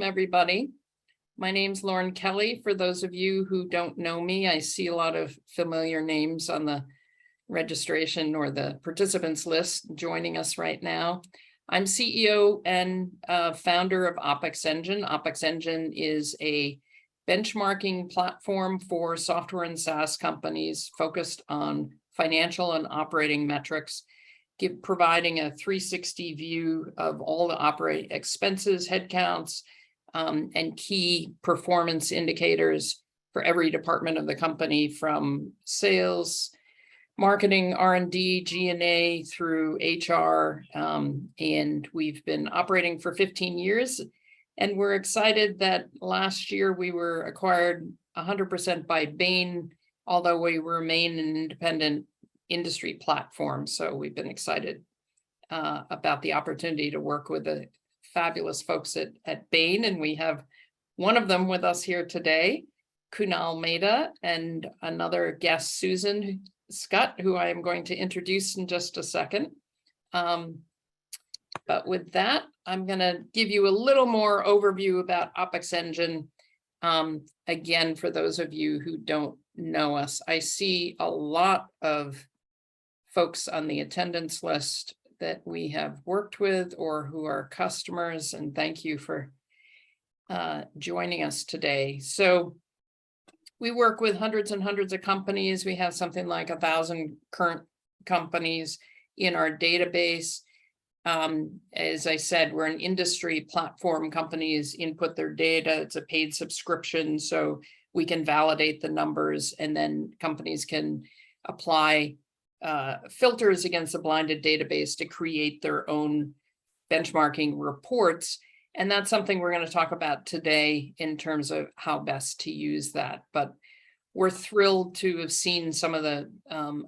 welcome everybody. My name's Lauren Kelley. For those of you who don't know me, I see a lot of familiar names on the registration or the participants list joining us right now. I'm CEO and founder of OpEx Engine. OpEx Engine is a benchmarking platform for software and SaaS companies focused on financial and operating metrics, providing a 360 view of all the operating expenses, headcounts, and key performance indicators for every department of the company, from sales, marketing, R&D, G&A through HR. And we've been operating for 15 years. And we're excited that last year we were acquired 100% by Bain, although we remain an independent industry platform. So we've been excited about the opportunity to work with the fabulous folks at Bain. And we have one of them with us here today, Kunal Mehta, and another guest, Susan Scutt, who I am going to introduce in just a second. But with that, I'm going to give you a little more overview about OpEx Engine. Again, for those of you who don't know us, I see a lot of folks on the attendance list that we have worked with or who are customers, and thank you for joining us today. So we work with hundreds and hundreds of companies. We have something like 1,000 current companies in our database. As I said, we're an industry platform. Companies input their data. It's a paid subscription, so we can validate the numbers, and then companies can apply filters against a blinded database to create their own benchmarking reports. And that's something we're going to talk about today in terms of how best to use that. But we're thrilled to have seen some of the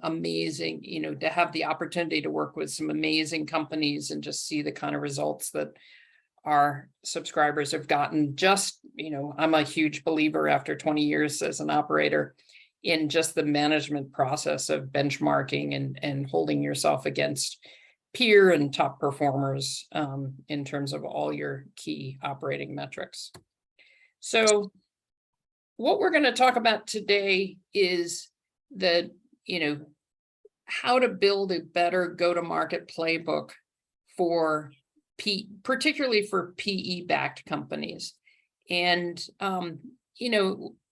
amazing, to have the opportunity to work with some amazing companies and just see the kind of results that our subscribers have gotten. Just, I'm a huge believer after 20 years as an operator in just the management process of benchmarking and holding yourself against peer and top performers in terms of all your key operating metrics. So what we're going to talk about today is how to build a better go-to-market playbook for particularly for PE-backed companies. And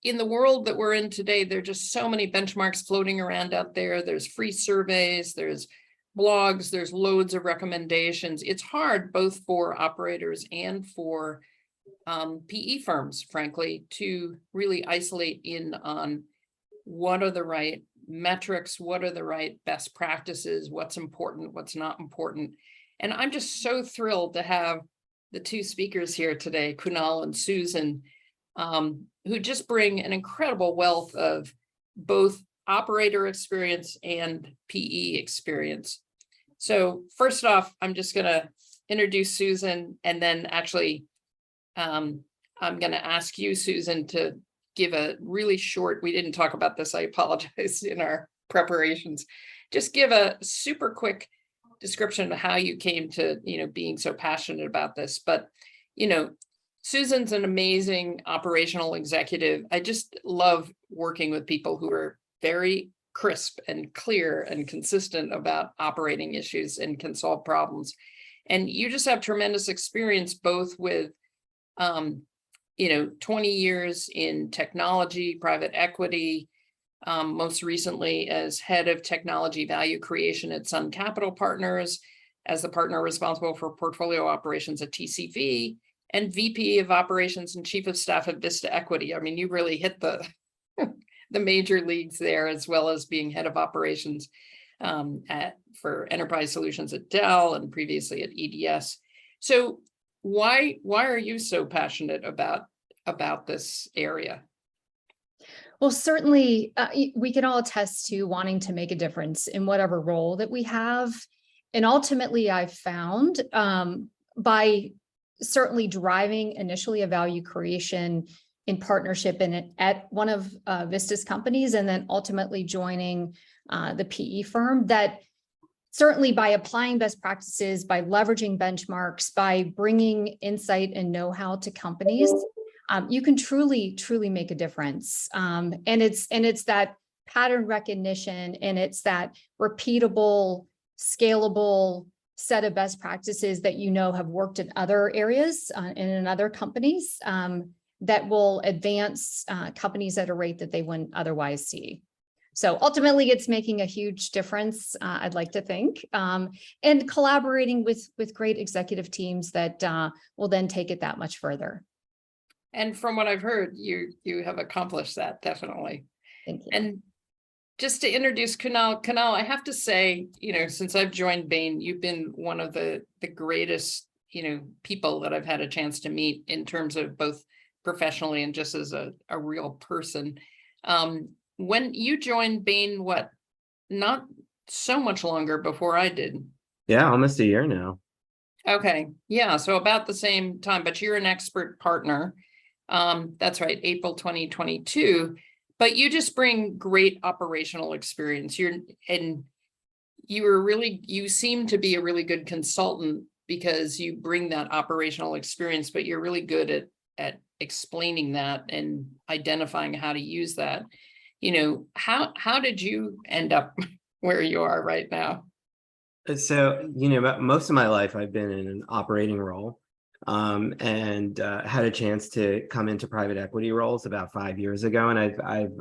in the world that we're in today, there are just so many benchmarks floating around out there. There's free surveys, there's blogs, there's loads of recommendations. It's hard both for operators and for PE firms, frankly, to really isolate in on what are the right metrics, what are the right best practices, what's important, what's not important. And I'm just so thrilled to have the two speakers here today, Kunal and Susan, who just bring an incredible wealth of both operator experience and PE experience. So first off, I'm just going to introduce Susan, and then actually I'm going to ask you, Susan, to give a really short, we didn't talk about this, I apologize, in our preparations, just give a super quick description of how you came to, being so passionate about this. But, Susan's an amazing operational executive. I just love working with people who are very crisp and clear and consistent about operating issues and can solve problems. And you just have tremendous experience both with 20 years in technology, private equity, most recently as head of technology value creation at Sun Capital Partners, as the partner responsible for portfolio operations at TCV, and VP of operations and chief of staff at Vista Equity. I mean, you really hit the major leagues there, as well as being head of operations for enterprise solutions at Dell and previously at EDS. So why are you so passionate about this area? Well, certainly we can all attest to wanting to make a difference in whatever role that we have. And ultimately, I've found by certainly driving initially a value creation in partnership at one of Vista's companies, and then ultimately joining the PE firm, that certainly by applying best practices, by leveraging benchmarks, by bringing insight and know-how to companies, you can truly make a difference. And it's that pattern recognition, and it's that repeatable, scalable set of best practices that have worked in other areas and in other companies that will advance companies at a rate that they wouldn't otherwise see. So ultimately, it's making a huge difference, I'd like to think, and collaborating with great executive teams that will then take it that much further. And from what I've heard, you have accomplished that, definitely. Thank you. And just to introduce Kunal, I have to say, since I've joined Bain, you've been one of the greatest, people that I've had a chance to meet in terms of both professionally and just as a real person. When you joined Bain, not so much longer before I did. Yeah, almost a year now. Okay. Yeah. So about the same time, but you're an expert partner. That's right. April 2022, but you just bring great operational experience. You seem to be a really good consultant because you bring that operational experience, but you're really good at explaining that and identifying how to use that. How did you end up where you are right now? So, most of my life I've been in an operating role, and had a chance to come into private equity roles about 5 years ago. And I've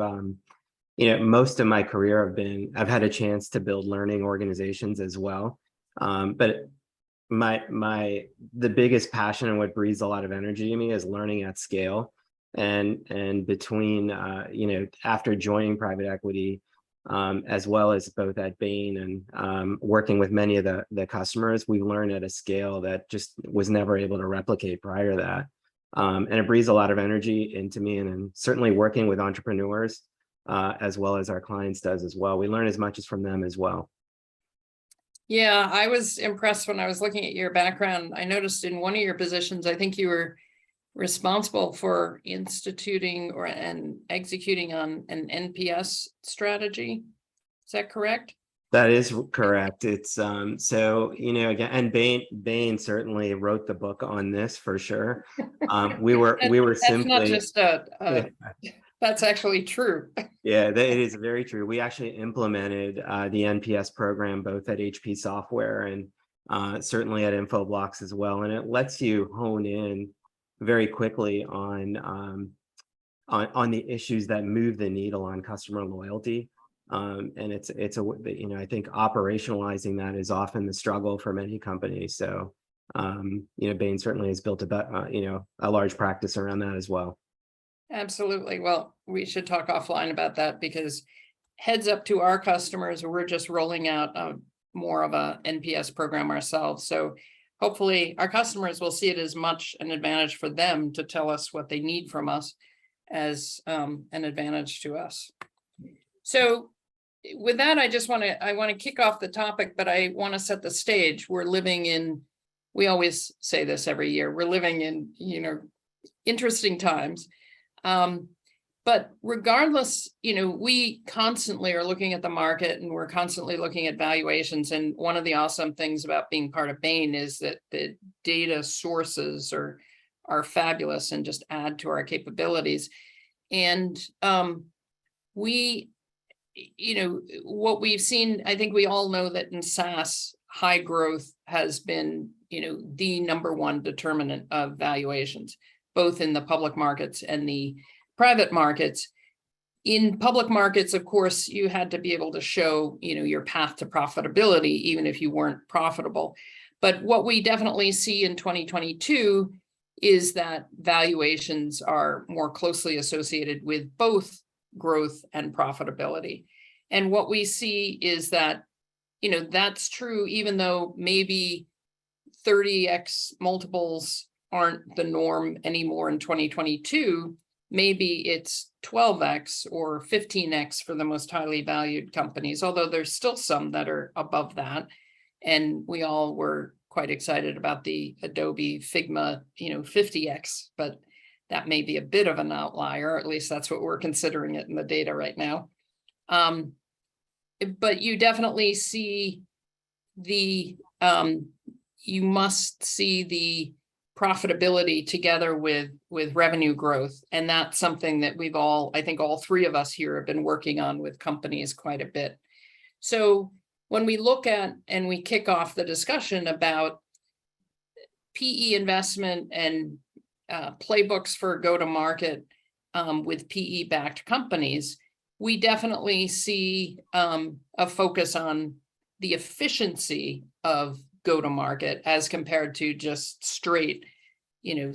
most of my career I've had a chance to build learning organizations as well. But the biggest passion and what breathes a lot of energy in me is learning at scale. And between, after joining private equity, as well as both at Bain and working with many of the customers, we learned at a scale that just was never able to replicate prior to that. And it breathes a lot of energy into me, and certainly working with entrepreneurs, as well as our clients does as well. We learn as much as from them as well. Yeah, I was impressed when I was looking at your background. I noticed in one of your positions, I think you were responsible for instituting and executing on an NPS strategy. Is that correct? That is correct. It's so again, and Bain certainly wrote the book on this for sure. We were That's simply not just that's actually true. Yeah, it is very true. We actually implemented the NPS program both at HP Software and certainly at Infoblox as well, and it lets you hone in very quickly on the issues that move the needle on customer loyalty. And it's I think operationalizing that is often the struggle for many companies. So Bain certainly has built a large practice around that as well. Absolutely. Well, we should talk offline about that, because heads up to our customers, we're just rolling out more of a NPS program ourselves. So hopefully our customers will see it as much an advantage for them to tell us what they need from us as an advantage to us. So with that, I want to kick off the topic, but I want to set the stage. We always say this every year, we're living in, interesting times. But regardless, we constantly are looking at the market, and we're constantly looking at valuations. And one of the awesome things about being part of Bain is that the data sources are fabulous and just add to our capabilities. And what we've seen, I think we all know that in SaaS, high growth has been, the number one determinant of valuations, both in the public markets and the private markets. In public markets, of course, you had to be able to show, your path to profitability, even if you weren't profitable. But what we definitely see in 2022 is that valuations are more closely associated with both growth and profitability. And what we see is that, that's true, even though maybe 30x multiples aren't the norm anymore in 2022. Maybe it's 12x or 15x for the most highly valued companies, although there's still some that are above that. And we all were quite excited about the Adobe Figma, 50x, but that may be a bit of an outlier, or at least that's what we're considering it in the data right now. But you definitely see you must see the profitability together with revenue growth. And that's something that I think all three of us here have been working on with companies quite a bit. So when we look at and we kick off the discussion about PE investment and playbooks for go-to-market with PE-backed companies, we definitely see a focus on the efficiency of go-to-market as compared to just straight,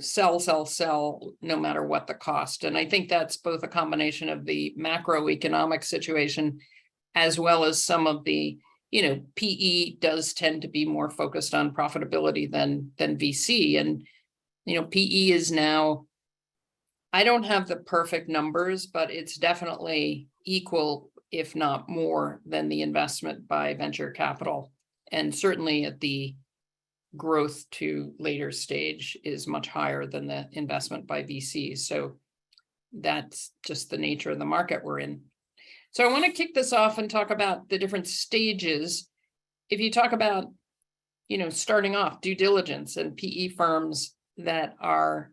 sell, no matter what the cost. And I think that's both a combination of the macroeconomic situation as well as some of the, PE does tend to be more focused on profitability than VC. And, PE is now, I don't have the perfect numbers, but it's definitely equal, if not more, than the investment by venture capital. And certainly at the growth to later stage is much higher than the investment by VCs. So that's just the nature of the market we're in. So I want to kick this off and talk about the different stages. If you talk about, starting off due diligence and PE firms that are,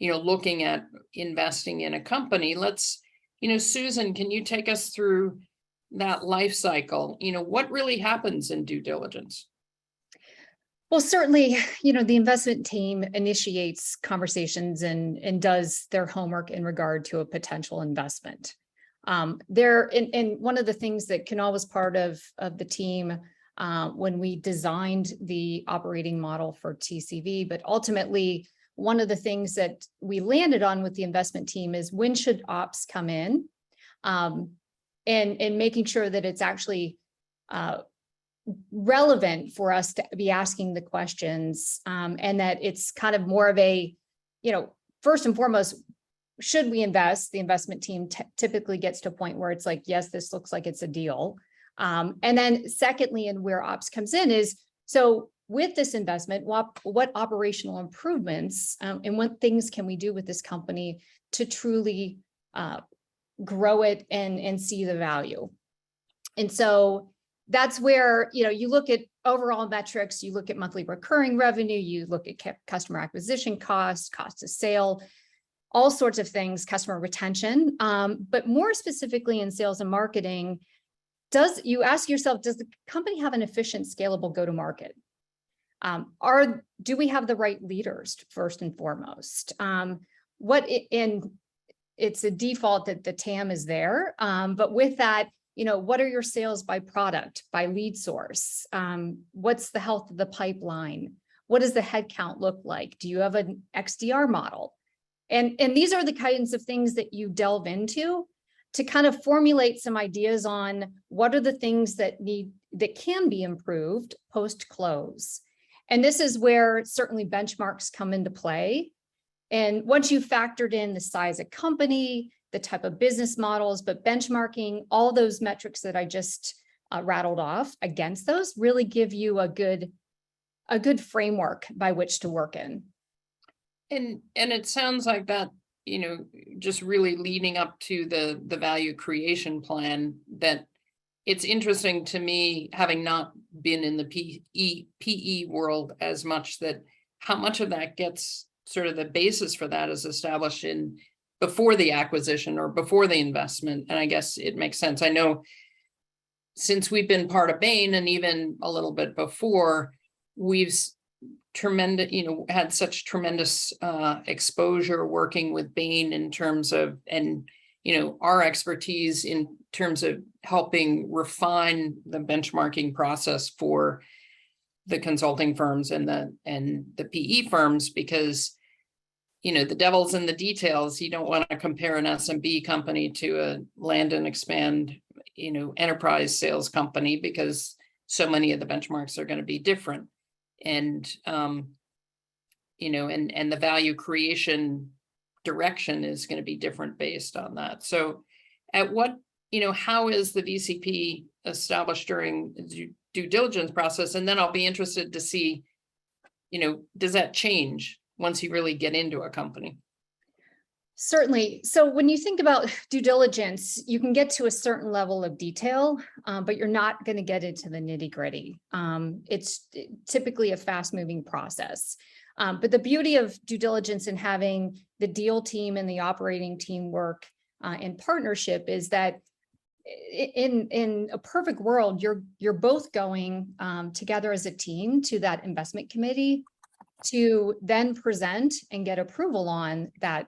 looking at investing in a company, let's, Susan, can you take us through that life cycle? What really happens in due diligence? Well, certainly, the investment team initiates conversations and does their homework in regard to a potential investment. And one of the things that Kunal was part of the team when we designed the operating model for TCV, but ultimately, one of the things that we landed on with the investment team is when should ops come in, and making sure that it's actually relevant for us to be asking the questions, and that it's kind of more of a, first and foremost, should we invest? The investment team typically gets to a point where it's like, yes, this looks like it's a deal. And then secondly, and where ops comes in is, so with this investment, what operational improvements and what things can we do with this company to truly grow it and see the value? And so that's where, you look at overall metrics, you look at monthly recurring revenue, you look at customer acquisition cost of sale, all sorts of things, customer retention. But more specifically in sales and marketing, you ask yourself, does the company have an efficient, scalable go-to-market? Do we have the right leaders first and foremost? It's a default that the TAM is there. But with that, what are your sales by product, by lead source? What's the health of the pipeline? What does the headcount look like? Do you have an XDR model? And these are the kinds of things that you delve into to kind of formulate some ideas on what are the things that can be improved post-close. And this is where certainly benchmarks come into play. And once you've factored in the size of company, the type of business models, but benchmarking all those metrics that I just rattled off against those really give you a good framework by which to work in. And it sounds like that, just really leading up to the value creation plan, that it's interesting to me, having not been in the PE world as much, that how much of that gets sort of the basis for that is established before the acquisition or before the investment. And I guess it makes sense. I know since we've been part of Bain and even a little bit before, we've had such tremendous exposure working with Bain in terms of, and our expertise in terms of helping refine the benchmarking process for the consulting firms and the PE firms, because the devil's in the details. You don't want to compare an SMB company to a land and expand enterprise sales company, because so many of the benchmarks are going to be different. And and the value creation direction is going to be different based on that. So how is the VCP established during the due diligence process? And then I'll be interested to see, does that change once you really get into a company? Certainly. So when you think about due diligence, you can get to a certain level of detail, but you're not going to get into the nitty-gritty. It's typically a fast-moving process. But the beauty of due diligence and having the deal team and the operating team work in partnership is that in a perfect world, you're both going together as a team to that investment committee to then present and get approval on that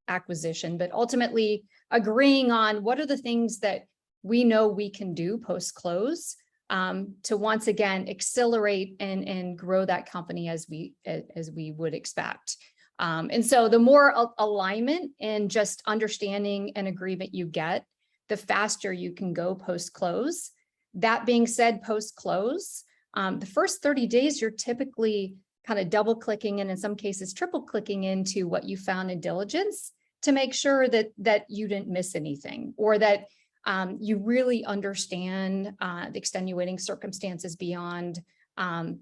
acquisition, but ultimately agreeing on what are the things that we know we can do post-close to once again accelerate and grow that company as we would expect. And so the more alignment and just understanding and agreement you get, the faster you can go post-close. That being said, post-close, the first 30 days, you're typically kind of double clicking and in some cases triple clicking into what you found in diligence to make sure that you didn't miss anything, or that you really understand the extenuating circumstances beyond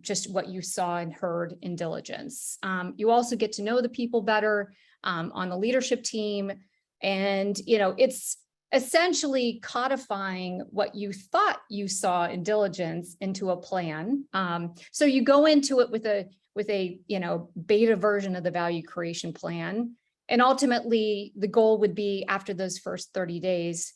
just what you saw and heard in diligence. You also get to know the people better on the leadership team, and it's essentially codifying what you thought you saw in diligence into a plan. So you go into it with a beta version of the value creation plan. And ultimately, the goal would be after those first 30 days,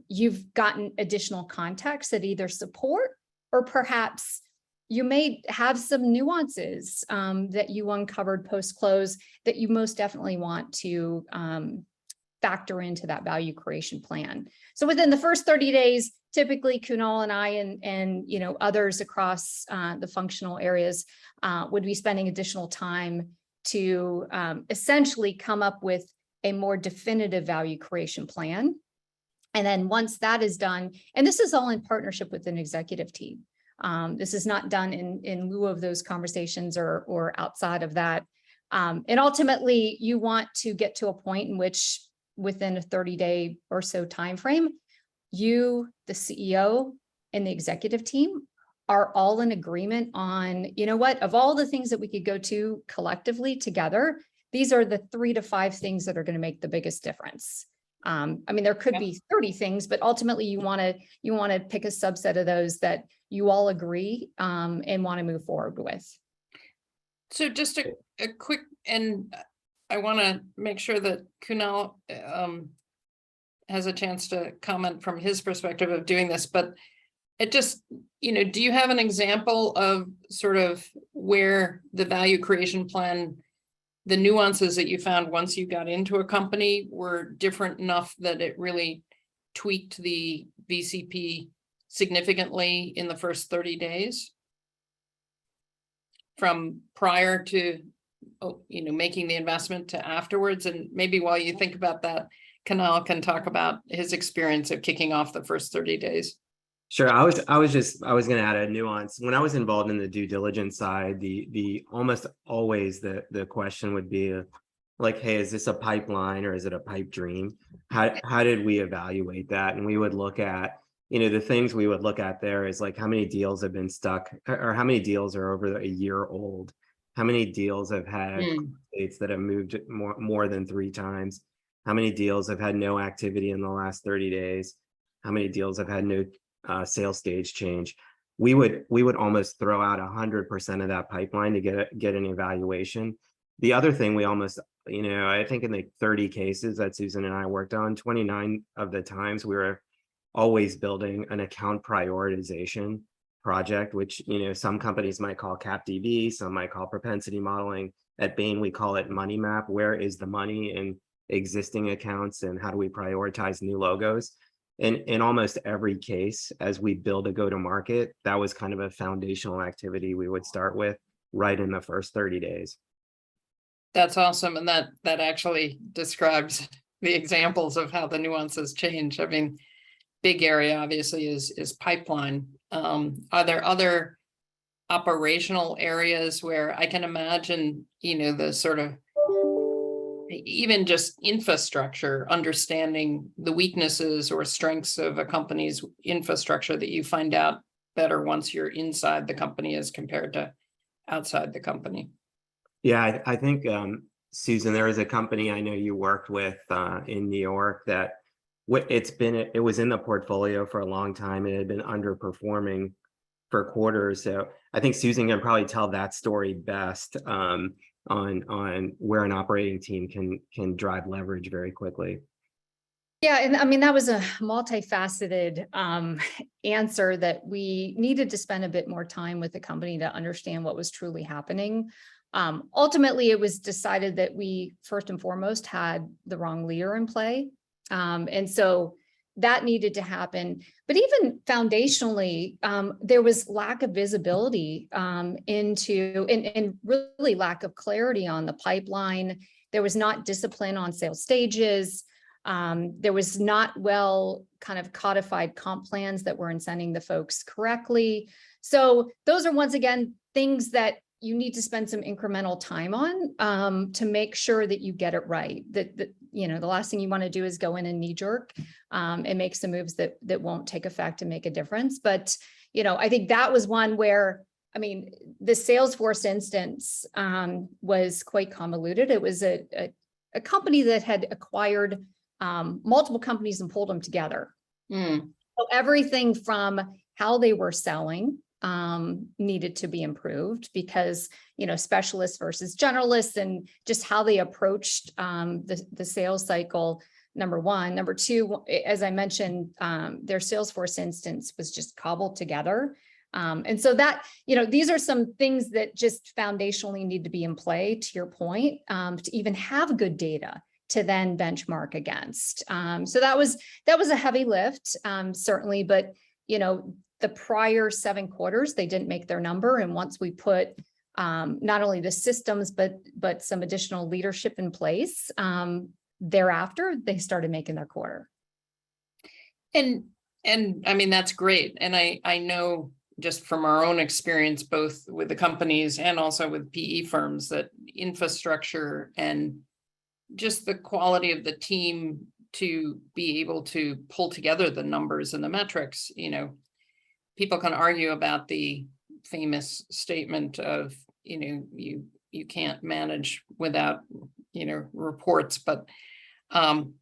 you've gotten additional context that either support or perhaps you may have some nuances that you uncovered post-close that you most definitely want to factor into that value creation plan. So within the first 30 days, typically Kunal and I and others across the functional areas would be spending additional time to essentially come up with a more definitive value creation plan. And then once that is done, and this is all in partnership with an executive team. This is not done in lieu of those conversations or outside of that. And ultimately, you want to get to a point in which within a 30-day or so timeframe, you, the CEO, and the executive team are all in agreement on, of all the things that we could go to collectively together, these are the 3 to 5 things that are going to make the biggest difference. There could be 30 things, but ultimately you want to pick a subset of those that you all agree and want to move forward with. So just a quick, and I want to make sure that Kunal has a chance to comment from his perspective of doing this, but it just, do you have an example of sort of where the value creation plan, the nuances that you found once you got into a company were different enough that it really tweaked the VCP significantly in the first 30 days from prior to making the investment to afterwards? And maybe while you think about that, Kunal can talk about his experience of kicking off the first 30 days. Sure. I was going to add a nuance. When I was involved in the due diligence side, the almost always the question would be like, hey, is this a pipeline or is it a pipe dream? How did we evaluate that? And we would look at, the things we would look at there is like how many deals have been stuck, or how many deals are over a year old? How many deals have had states that have moved more than 3 times? How many deals have had no activity in the last 30 days? How many deals have had no sales stage change? We would almost throw out 100% of that pipeline to get an evaluation. The other thing we almost, I think in the 30 cases that Susan and I worked on, 29 of the times we were always building an account prioritization project, which, some companies might call CapDV, some might call propensity modeling. At Bain, we call it money map. Where is the money in existing accounts and how do we prioritize new logos? And in almost every case, as we build a go-to-market, that was kind of a foundational activity we would start with right in the first 30 days. That's awesome. And that actually describes the examples of how the nuances change. Big area obviously is pipeline. Are there other operational areas where I can imagine, the sort of even just infrastructure, understanding the weaknesses or strengths of a company's infrastructure that you find out better once you're inside the company as compared to outside the company? Yeah, I think Susan, there was a company I know you worked with in New York that it was in the portfolio for a long time. It had been underperforming for quarters. So I think Susan can probably tell that story best on where an operating team can drive leverage very quickly. Yeah, and I mean, that was a multifaceted answer that we needed to spend a bit more time with the company to understand what was truly happening. Ultimately, it was decided that we first and foremost had the wrong leader in play. And so that needed to happen. But even foundationally, there was lack of visibility into and really lack of clarity on the pipeline. There was not discipline on sales stages. There was not well kind of codified comp plans that were incenting the folks correctly. So those are, once again, things that you need to spend some incremental time on to make sure that you get it right. That the last thing you want to do is go in and knee jerk and make some moves that won't take effect and make a difference. But I think that was one where, I mean, the Salesforce instance was quite convoluted. It was a company that had acquired multiple companies and pulled them together. So everything from how they were selling needed to be improved because, specialists versus generalists and just how they approached the sales cycle, number one. Number two, as I mentioned, their Salesforce instance was just cobbled together. And so that, these are some things that just foundationally need to be in play, to your point, to even have good data to then benchmark against. So that was a heavy lift, certainly, but the prior 7 quarters, they didn't make their number. And once we put not only the systems, but some additional leadership in place, thereafter, they started making their quarter. And I mean, that's great. And I know just from our own experience, both with the companies and also with PE firms, that infrastructure and just the quality of the team to be able to pull together the numbers and the metrics, people can argue about the famous statement of, you can't manage without, reports, but I'm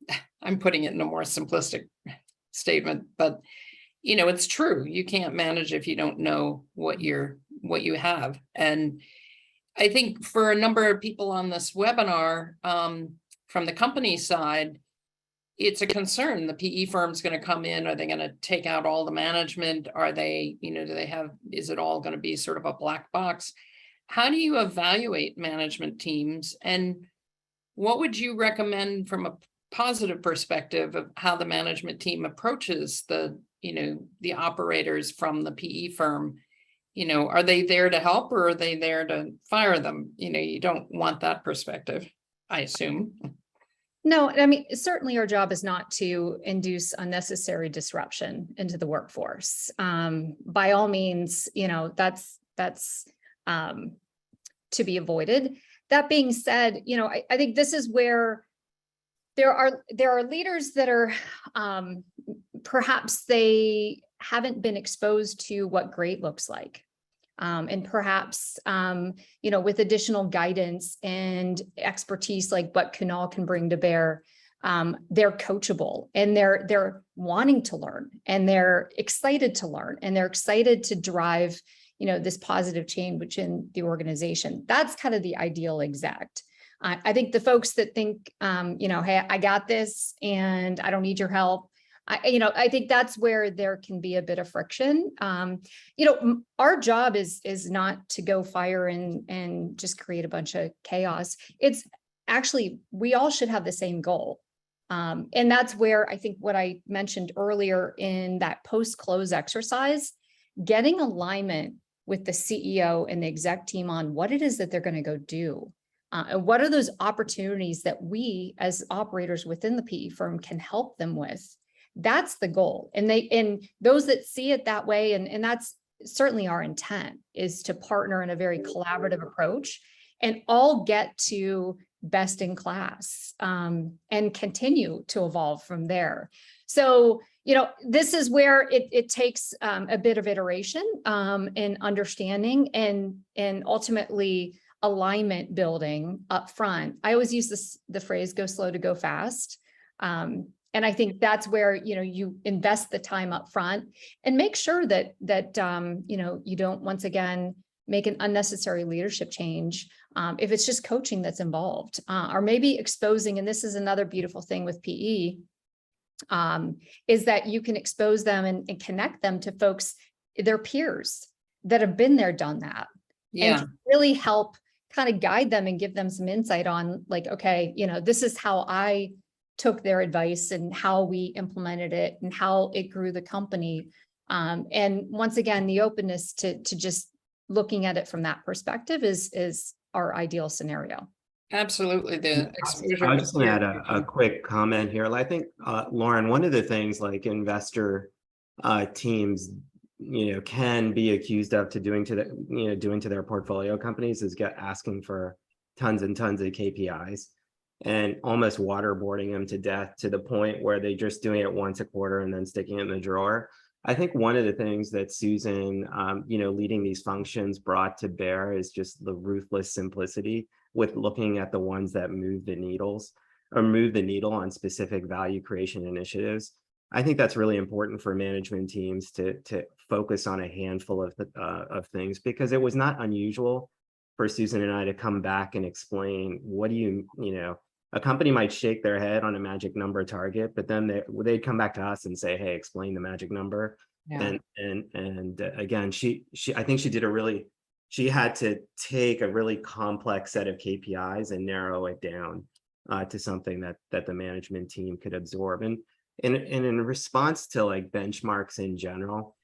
putting it in a more simplistic statement, but it's true. You can't manage if you don't know what you have. And I think for a number of people on this webinar, from the company side, it's a concern. The PE firm's going to come in. Are they going to take out all the management? Are they, is it all going to be sort of a black box? How do you evaluate management teams? And what would you recommend from a positive perspective of how the management team approaches the operators from the PE firm? Are they there to help or are they there to fire them? You don't want that perspective, I assume. No, I mean, certainly our job is not to induce unnecessary disruption into the workforce. By all means, that's to be avoided. That being said, I think this is where there are leaders that are perhaps they haven't been exposed to what great looks like. And perhaps, with additional guidance and expertise like what Kunal can bring to bear, they're coachable and they're wanting to learn and they're excited to learn and they're excited to drive, this positive change within the organization. That's kind of the ideal exec. I think the folks that think, hey, I got this and I don't need your help. I think that's where there can be a bit of friction. Our job is not to go fire and just create a bunch of chaos. It's actually, we all should have the same goal. And that's where I think what I mentioned earlier in that post-close exercise, getting alignment with the CEO and the exec team on what it is that they're going to go do. And what are those opportunities that we as operators within the PE firm can help them with? That's the goal. And those that see it that way, and that's certainly our intent, is to partner in a very collaborative approach and all get to best in class and continue to evolve from there. So, this is where it takes a bit of iteration and understanding and ultimately alignment building up front. I always use the phrase, go slow to go fast. And I think that's where, you invest the time up front and make sure that you don't, once again, make an unnecessary leadership change. If it's just coaching that's involved, or maybe exposing, and this is another beautiful thing with PE, is that you can expose them and connect them to folks, their peers that have been there, done that. Yeah. And really help kind of guide them and give them some insight on, like, okay, this is how I took their advice and how we implemented it and how it grew the company. And once again, the openness to just looking at it from that perspective is our ideal scenario. Absolutely. The exposure. I was just going to add a quick comment here. I think, Lauren, one of the things like investor teams, can be accused of doing to their portfolio companies is asking for tons and tons of KPIs and almost waterboarding them to death, to the point where they're just doing it once a quarter and then sticking it in the drawer. I think one of the things that Susan, leading these functions, brought to bear is just the ruthless simplicity with looking at the ones that move the needle on specific value creation initiatives. I think that's really important for management teams to focus on a handful of things, because it was not unusual for Susan and I to come back and explain, a company might shake their head on a magic number target, but then they'd come back to us and say, hey, explain the magic number. Yeah. And again, I think she had to take a really complex set of KPIs and narrow it down to something that the management team could absorb. And in response to like benchmarks in general,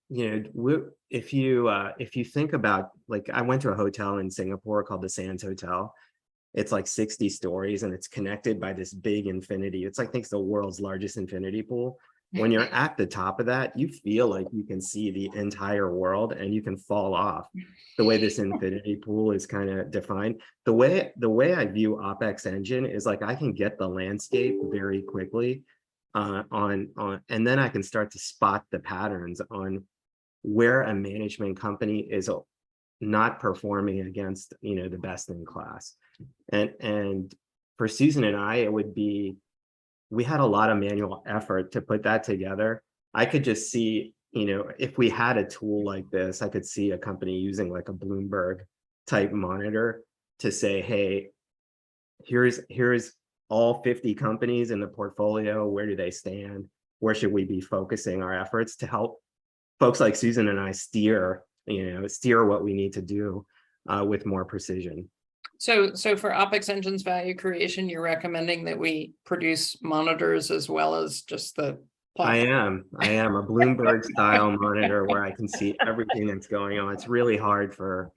if you think about, like, I went to a hotel in Singapore called the Sands Hotel. It's like 60 stories and it's connected by this big infinity. It's, I think, the world's largest infinity pool. When you're at the top of that, you feel like you can see the entire world and you can fall off. The way this infinity pool is kind of defined. The way I view OpEx Engine is like, I can get the landscape very quickly and then I can start to spot the patterns on where a management company is not performing against, the best in class. And for Susan and I, we had a lot of manual effort to put that together. I could just see, if we had a tool like this, I could see a company using like a Bloomberg type monitor to say, hey, here's all 50 companies in the portfolio. Where do they stand? Where should we be focusing our efforts to help folks like Susan and I steer what we need to do with more precision. So for OpEx Engine's value creation, you're recommending that we produce monitors as well as just the platform? I am a Bloomberg style monitor where I can see everything that's going on. It's really hard for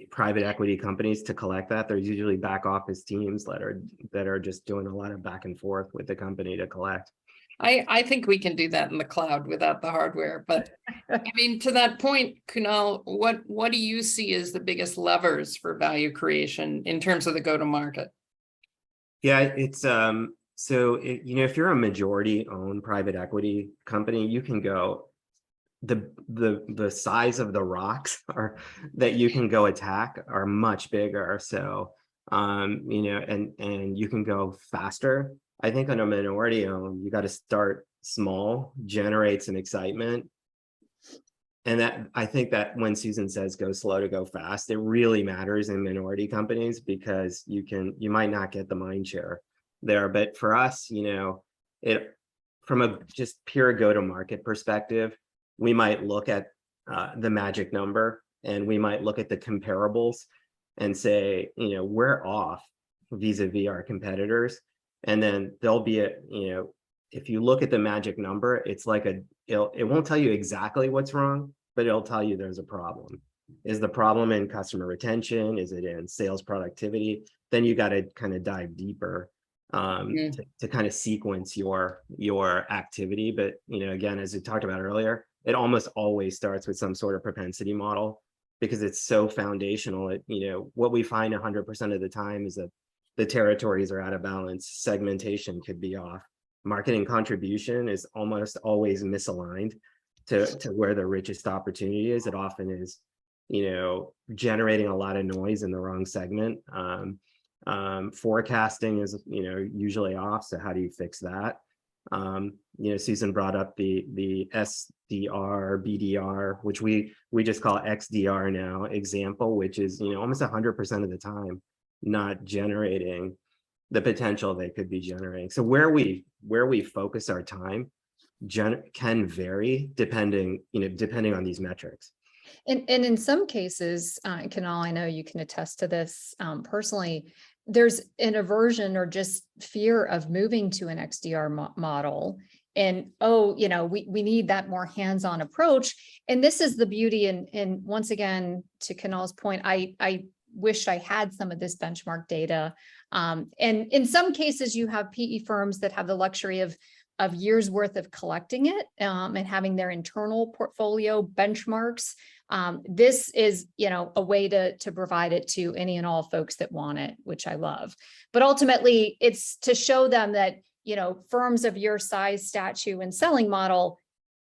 private equity companies to collect that. There's usually back office teams that are just doing a lot of back and forth with the company to collect. I think we can do that in the cloud without the hardware. But I mean, to that point, Kunal, what do you see as the biggest levers for value creation in terms of the go-to-market? Yeah, it's if you're a majority owned private equity company, you can go the size of the rocks that you can go attack are much bigger. So and you can go faster. I think on a minority owned, you got to start small, generate some excitement. And I think that when Susan says go slow to go fast, it really matters in minority companies, because you might not get the mind share there. But for us, from a just pure go-to-market perspective, we might look at the magic number and we might look at the comparables and say, we're off vis-a-vis our competitors. And then there'll be if you look at the magic number, it's like it won't tell you exactly what's wrong, but it'll tell you there's a problem. Is the problem in customer retention? Is it in sales productivity? Then you got to kind of dive deeper to kind of sequence your activity. But, again, as we talked about earlier, it almost always starts with some sort of propensity model, because it's so foundational. What we find 100% of the time is that the territories are out of balance. Segmentation could be off. Marketing contribution is almost always misaligned to where the richest opportunity is. It often is, generating a lot of noise in the wrong segment. Forecasting is, usually off. So how do you fix that? Susan brought up the SDR, BDR, which we just call XDR now, example, which is, almost 100% of the time not generating the potential they could be generating. So where we focus our time can vary depending on these metrics. And in some cases, Kunal, I know you can attest to this personally, there's an aversion or just fear of moving to an XDR model. And, we need that more hands-on approach. And this is the beauty. And once again, to Kunal's point, I wish I had some of this benchmark data. And in some cases, you have PE firms that have the luxury of years worth of collecting it and having their internal portfolio benchmarks. This is, a way to provide it to any and all folks that want it, which I love. But ultimately, it's to show them that, firms of your size, stature, and selling model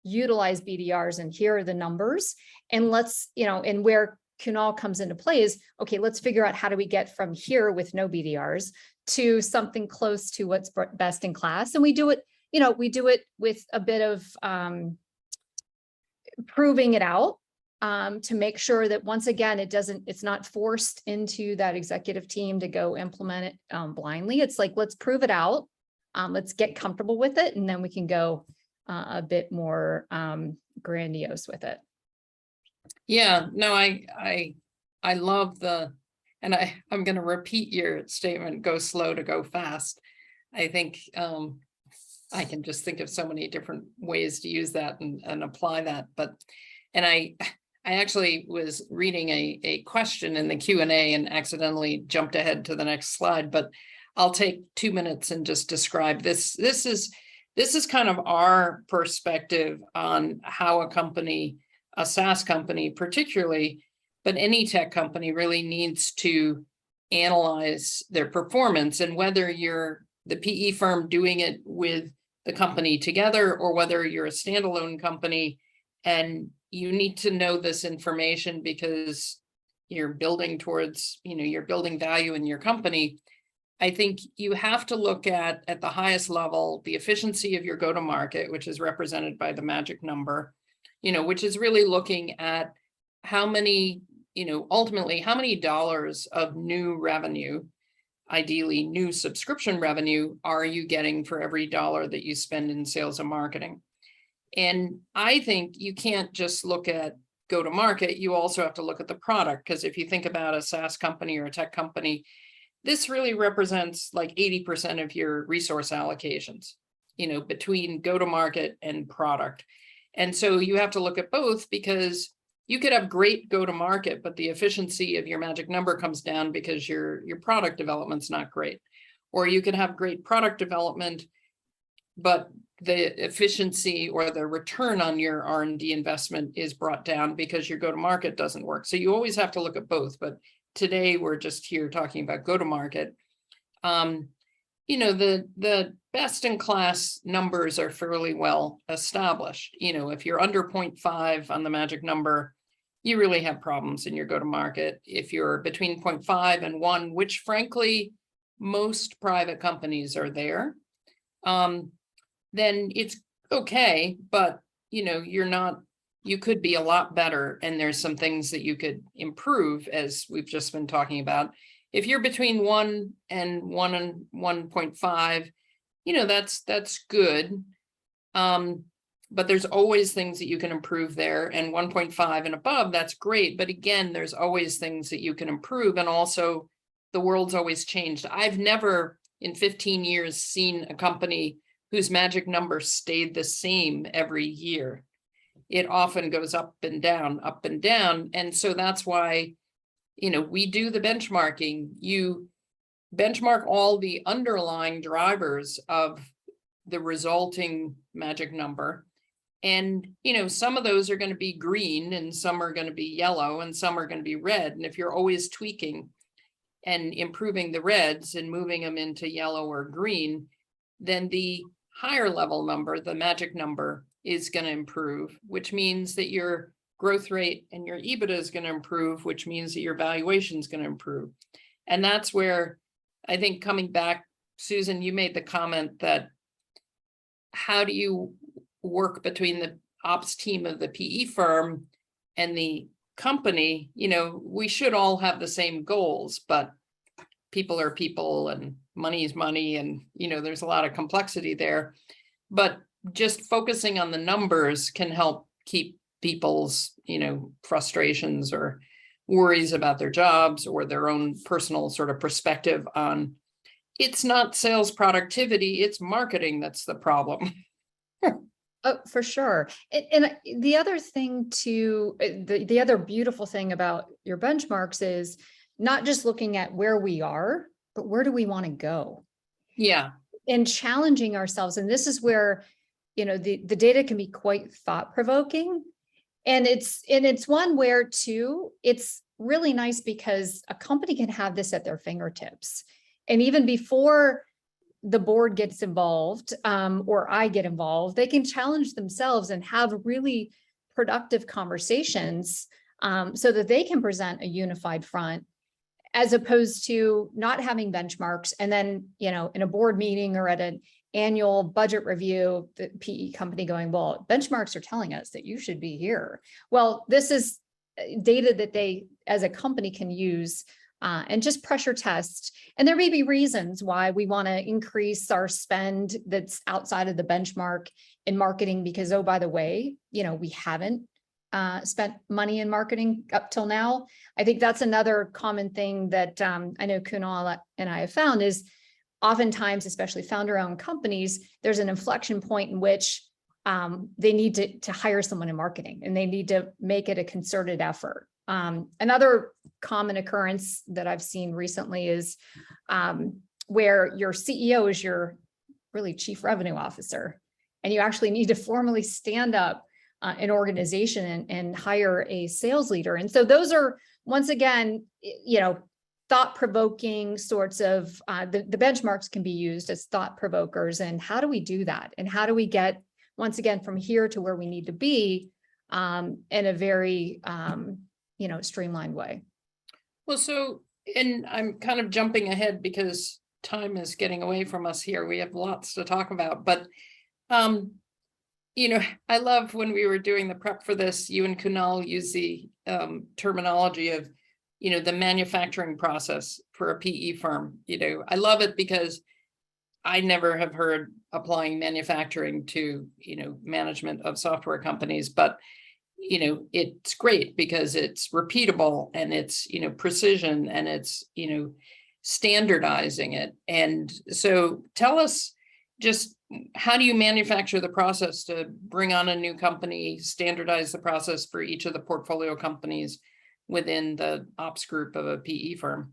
utilize BDRs, and here are the numbers. And let's, and where Kunal comes into play is, okay, let's figure out how do we get from here with no BDRs to something close to what's best in class. And we do it, with a bit of proving it out to make sure that, once again, it's not forced into that executive team to go implement it blindly. It's like, let's prove it out. Let's get comfortable with it. And then we can go a bit more grandiose with it. Yeah, no, I love and I'm going to repeat your statement, go slow to go fast. I think I can just think of so many different ways to use that and apply that. And I actually was reading a question in the Q&A and accidentally jumped ahead to the next slide, but I'll take 2 minutes and just describe this. This is kind of our perspective on how a SaaS company particularly, but any tech company really needs to analyze their performance, and whether you're the PE firm doing it with the company together, or whether you're a standalone company, and you need to know this information because you're building towards, you're building value in your company. I think you have to look at the highest level, the efficiency of your go-to-market, which is represented by the magic number, which is really looking at how many, ultimately, how many dollars of new revenue, ideally new subscription revenue, are you getting for every dollar that you spend in sales and marketing? And I think you can't just look at go-to-market, you also have to look at the product, because if you think about a SaaS company or a tech company, this really represents like 80% of your resource allocations, between go-to-market and product. And so you have to look at both, because you could have great go-to-market, but the efficiency of your magic number comes down because your product development's not great. Or you could have great product development, but the efficiency or the return on your R&D investment is brought down because your go-to-market doesn't work. So you always have to look at both. But today we're just here talking about go-to-market. The best in class numbers are fairly well established. If you're under 0.5 on the magic number, you really have problems in your go-to-market. If you're between 0.5 and 1, which frankly, most private companies are there, then it's okay, but you could be a lot better, and there's some things that you could improve, as we've just been talking about. If you're between 1 and 1.5, that's good. But there's always things that you can improve there, and 1.5 and above, that's great. But again, there's always things that you can improve. And also the world's always changed. I've never in 15 years seen a company whose magic number stayed the same every year. It often goes up and down, up and down. And so that's why, we do the benchmarking. You benchmark all the underlying drivers of the resulting magic number. And, some of those are going to be green, and some are going to be yellow, and some are going to be red. And if you're always tweaking and improving the reds and moving them into yellow or green, then the higher level number, the magic number, is going to improve, which means that you're growth rate and your EBITDA is going to improve, which means that your valuation is going to improve. And that's where I think, coming back, Susan, you made the comment that how do you work between the ops team of the PE firm and the company? We should all have the same goals, but people are people and money is money. And, there's a lot of complexity there, but just focusing on the numbers can help keep people's, frustrations or worries about their jobs or their own personal sort of perspective on, it's not sales productivity, it's marketing that's the problem. Oh, for sure. And the other thing too, the other beautiful thing about your benchmarks is not just looking at where we are, but where do we want to go? Yeah. And challenging ourselves. And this is where, the data can be quite thought-provoking. And it's one where too, it's really nice because a company can have this at their fingertips. And even before the board gets involved, or I get involved, they can challenge themselves and have really productive conversations, so that they can present a unified front, as opposed to not having benchmarks. And then, in a board meeting or at an annual budget review, the PE company going, well, benchmarks are telling us that you should be here. Well, this is data that they, as a company, can use and just pressure test. And there may be reasons why we want to increase our spend that's outside of the benchmark in marketing, because, oh, by the way, we haven't spent money in marketing up till now. I think that's another common thing that I know Kunal and I have found is oftentimes, especially founder-owned companies, there's an inflection point in which they need to hire someone in marketing, and they need to make it a concerted effort. Another common occurrence that I've seen recently is where your CEO is your really chief revenue officer, and you actually need to formally stand up an organization and hire a sales leader. And so those are, once again, thought-provoking sorts of, the benchmarks can be used as thought provokers. And how do we do that? And how do we get, once again, from here to where we need to be in a very, streamlined way? Well, so, and I'm kind of jumping ahead because time is getting away from us here. We have lots to talk about, but, I love when we were doing the prep for this, you and Kunal use the terminology of, the manufacturing process for a PE firm. I love it because I never have heard applying manufacturing to, management of software companies, but, it's great because it's repeatable and it's, precision and it's, standardizing it. And so tell us just, how do you manufacture the process to bring on a new company, standardize the process for each of the portfolio companies within the ops group of a PE firm?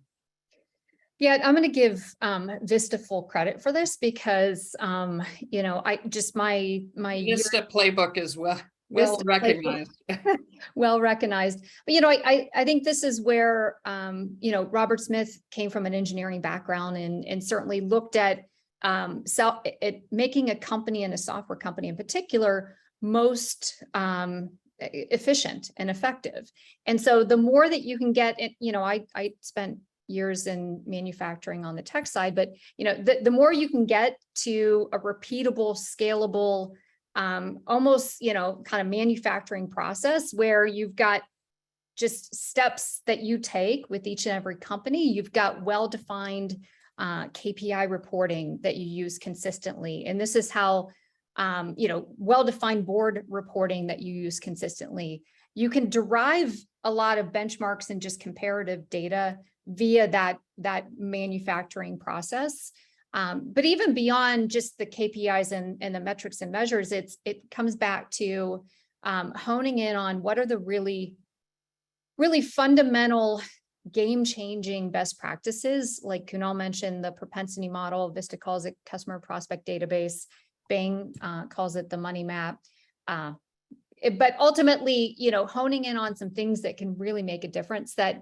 Yeah, I'm going to give Vista full credit for this because, I just my Vista Playbook is well Vista recognized. Well recognized. But, I think this is where, Robert Smith came from an engineering background and certainly looked at making a company, and a software company in particular, most efficient and effective. And so the more that you can get it, I spent years in manufacturing on the tech side, but the more you can get to a repeatable, scalable, almost kind of manufacturing process where you've got just steps that you take with each and every company. You've got well-defined KPI reporting that you use consistently, and this is how well-defined board reporting that you use consistently. You can derive a lot of benchmarks and just comparative data via that manufacturing process. But even beyond just the KPIs and the metrics and measures, it comes back to honing in on what are the really, really fundamental game-changing best practices. Like Kunal mentioned, the propensity model, Vista calls it customer prospect database, Bain calls it the money map. But ultimately, honing in on some things that can really make a difference that,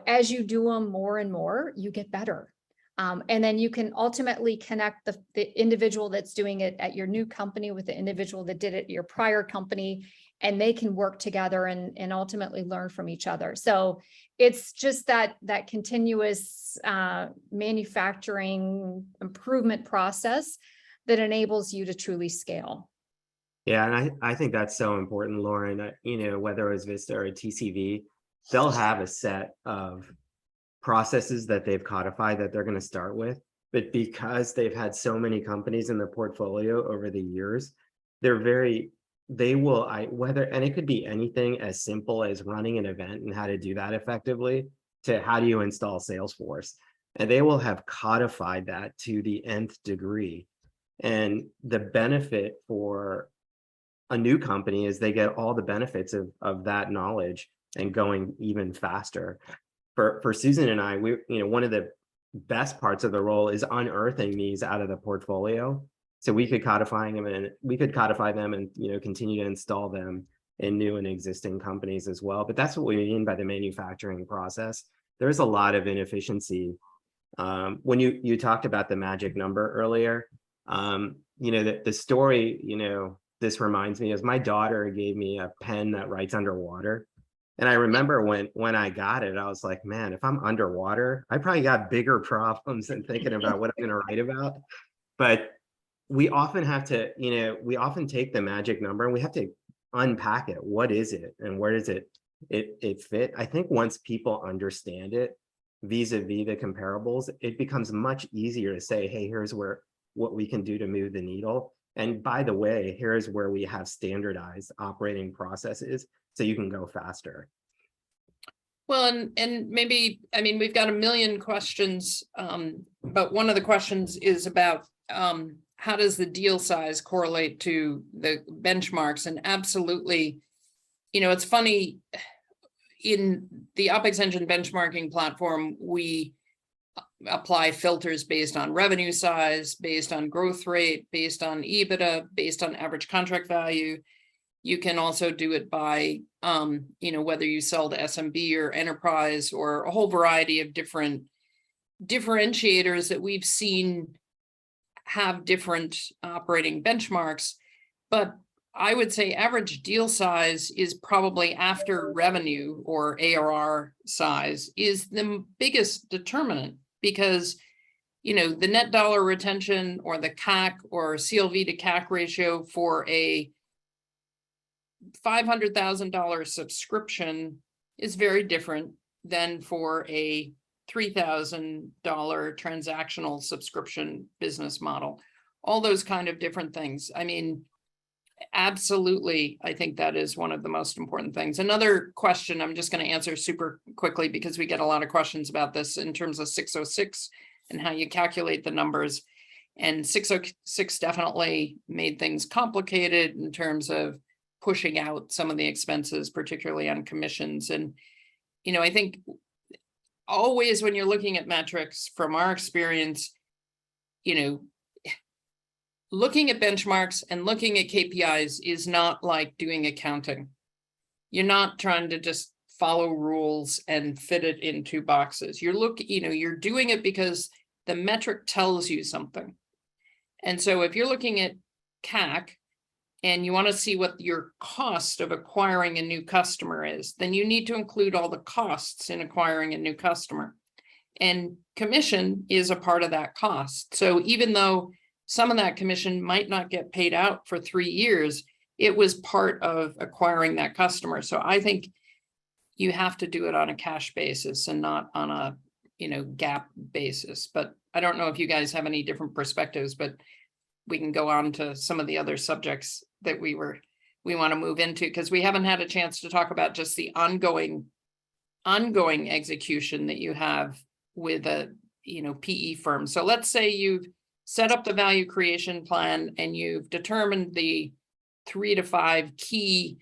as you do them more and more, you get better. And then you can ultimately connect the individual that's doing it at your new company with the individual that did it at your prior company. and they can work together and ultimately learn from each other. So it's just that continuous manufacturing improvement process that enables you to truly scale. Yeah, and I think that's so important, Lauren. Whether it's Vista or TCV, they'll have a set of processes that they've codified that they're going to start with. But because they've had so many companies in the portfolio over the years, they will, and it could be anything as simple as running an event and how to do that effectively to how do you install Salesforce. And they will have codified that to the nth degree. And the benefit for a new company is they get all the benefits of that knowledge and going even faster. For Susan and I, one of the best parts of the role is unearthing these out of the portfolio. So we could codify them and continue to install them in new and existing companies as well. But that's what we mean by the manufacturing process. There's a lot of inefficiency. When you talked about the magic number earlier, the story, this reminds me is my daughter gave me a pen that writes underwater. And I remember when I got it, I was like, man, if I'm underwater, I probably got bigger problems than thinking about what I'm going to write about. But we often have to, we often take the magic number and we have to unpack it. What is it? And where does it fit? I think once people understand it, vis-a-vis the comparables, it becomes much easier to say, hey, here's what we can do to move the needle. And by the way, here's where we have standardized operating processes so you can go faster. Well, and maybe, we've got a million questions, but one of the questions is about how does the deal size correlate to the benchmarks? And absolutely, it's funny, in the OpEx Engine benchmarking platform, we apply filters based on revenue size, based on growth rate, based on EBITDA, based on average contract value. You can also do it by, whether you sell to SMB or enterprise or a whole variety of different differentiators that we've seen have different operating benchmarks. But I would say average deal size is probably, after revenue or ARR size, is the biggest determinant, because the net dollar retention or the CAC or CLV to CAC ratio for a $500,000 subscription is very different than for a $3,000 transactional subscription business model. All those kind of different things. Absolutely, I think that is one of the most important things. Another question I'm just going to answer super quickly, because we get a lot of questions about this in terms of 606 and how you calculate the numbers. And 606 definitely made things complicated in terms of pushing out some of the expenses, particularly on commissions. And, I think always when you're looking at metrics, from our experience, looking at benchmarks and looking at KPIs is not like doing accounting. You're not trying to just follow rules and fit it into boxes. You're doing it because the metric tells you something. And so if you're looking at CAC and you want to see what your cost of acquiring a new customer is, then you need to include all the costs in acquiring a new customer. And commission is a part of that cost. So even though some of that commission might not get paid out for 3 years, it was part of acquiring that customer. So I think you have to do it on a cash basis and not on a, GAAP basis. But I don't know if you guys have any different perspectives, but we can go on to some of the other subjects that we want to move into, because we haven't had a chance to talk about just the ongoing execution that you have with a, PE firm. So let's say you've set up the value creation plan and you've determined the 3 to 5 key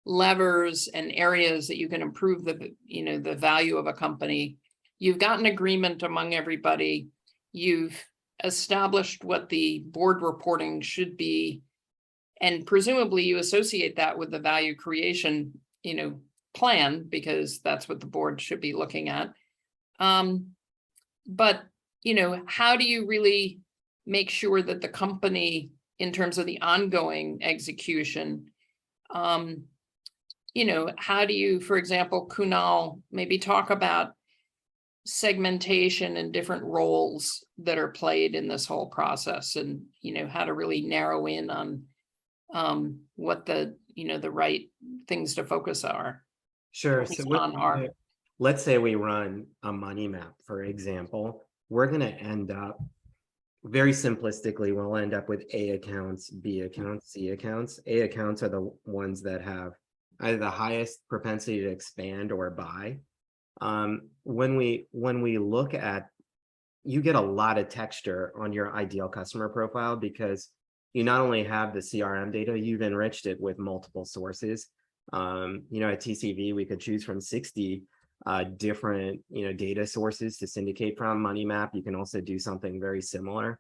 levers and areas that you can improve the value of a company. You've got an agreement among everybody. You've established what the board reporting should be, and presumably you associate that with the value creation, plan, because that's what the board should be looking at. But, how do you really make sure that the company, in terms of the ongoing execution, how do you, for example, Kunal, maybe talk about segmentation and different roles that are played in this whole process, and how to really narrow in on what the the right things to focus Sure. focus So on are. let's say we run a money map, for example. We're going to end up, very simplistically, we'll end up with A accounts, B accounts, C accounts. A accounts are the ones that have either the highest propensity to expand or buy. When we look at, you get a lot of texture on your ideal customer profile, because you not only have the CRM data, you've enriched it with multiple sources. At TCV, we could choose from 60 different data sources to syndicate from. Money Map, you can also do something very similar.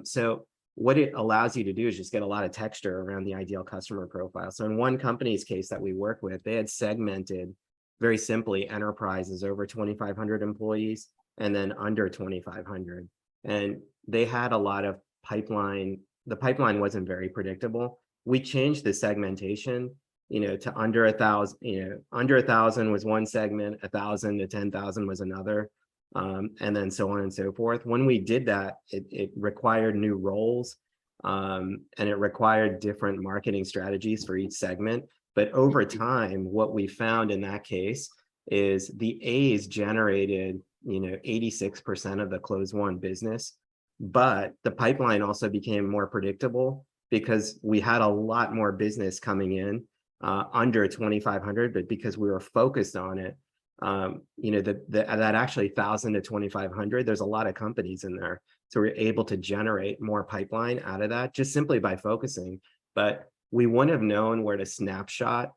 So what it allows you to do is just get a lot of texture around the ideal customer profile. So in one company's case that we work with, they had segmented very simply enterprises over 2,500 employees and then under 2,500, and they had a lot of pipeline. The pipeline wasn't very predictable. We changed the segmentation to under 1,000, under 1,000 was one segment, 1,000 to 10,000 was another, and then so on and so forth. When we did that, it required new roles, and it required different marketing strategies for each segment. But over time, what we found in that case is the A's generated 86% of the close won business, but the pipeline also became more predictable because we had a lot more business coming in under 2,500, but because we were focused on it, that actually 1,000 to 2,500, there's a lot of companies in there. So we're able to generate more pipeline out of that just simply by focusing. But we wouldn't have known where to snapshot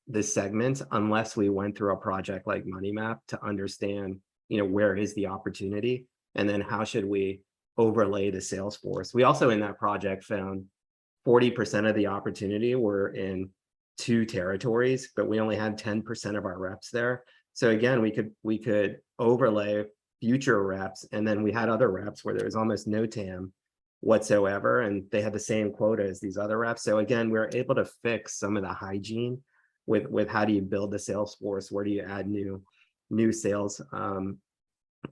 the segments unless we went through a project like Money Map to understand, where is the opportunity, and then how should we overlay the sales force. We also in that project found 40% of the opportunity were in 2 territories, but we only had 10% of our reps there. So again, we could overlay future reps, and then we had other reps where there was almost no TAM whatsoever, and they had the same quota as these other reps. So again, we were able to fix some of the hygiene with how do you build the sales force, where do you add new sales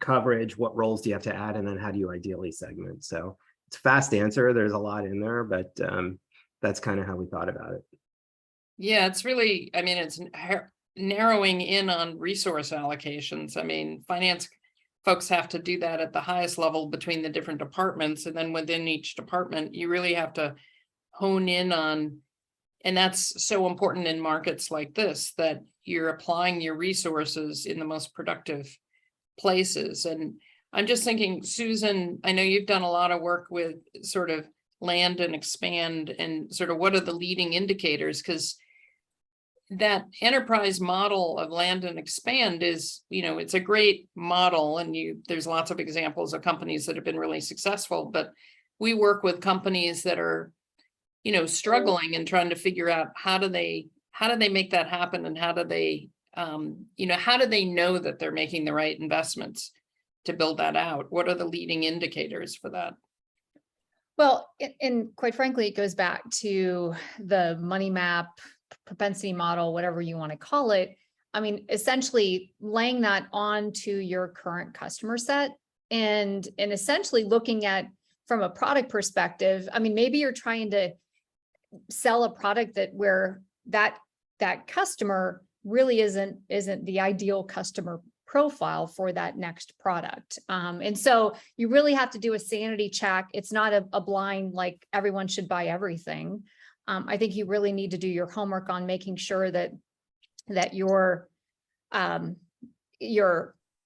coverage, what roles do you have to add, and then how do you ideally segment. So it's a fast answer, there's a lot in there, but that's kind of how we thought about it. Yeah, it's really, it's narrowing in on resource allocations. Finance folks have to do that at the highest level between the different departments, and then within each department, you really have to hone in on, and that's so important in markets like this, that you're applying your resources in the most productive places. And I'm just thinking, Susan, I know you've done a lot of work with sort of land and expand, and sort of what are the leading indicators, because that enterprise model of land and expand is, it's a great model, and there's lots of examples of companies that have been really successful, but we work with companies that are, struggling and trying to figure out how do they make that happen, and how do they, how do they know that they're making the right investments to build that out? What are the leading indicators for that? Well, and quite frankly, it goes back to the Money Map, propensity model, whatever you want to call it. Essentially laying that onto your current customer set, and essentially looking at from a product perspective. Maybe you're trying to sell a product where that customer really isn't the ideal customer profile for that next product. And so you really have to do a sanity check. It's not a blind, like everyone should buy everything. I think you really need to do your homework on making sure that your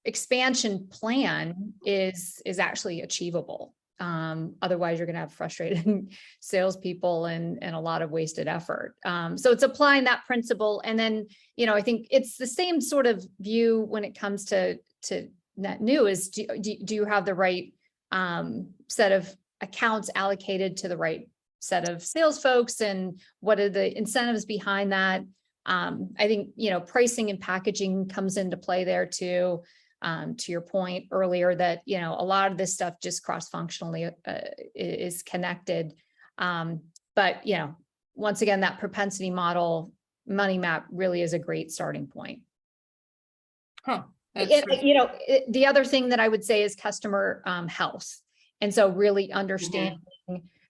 expansion plan is actually achievable. Otherwise, you're going to have frustrated salespeople and a lot of wasted effort. So it's applying that principle. And then, I think it's the same sort of view when it comes to net new is, do you have the right set of accounts allocated to the right set of sales folks, and what are the incentives behind that? I think, pricing and packaging comes into play there too. To your point earlier that, a lot of this stuff just cross-functionally is connected. But, once again, that propensity model money map really is a great starting point. Huh. The other thing that I would say is customer health. And so really understanding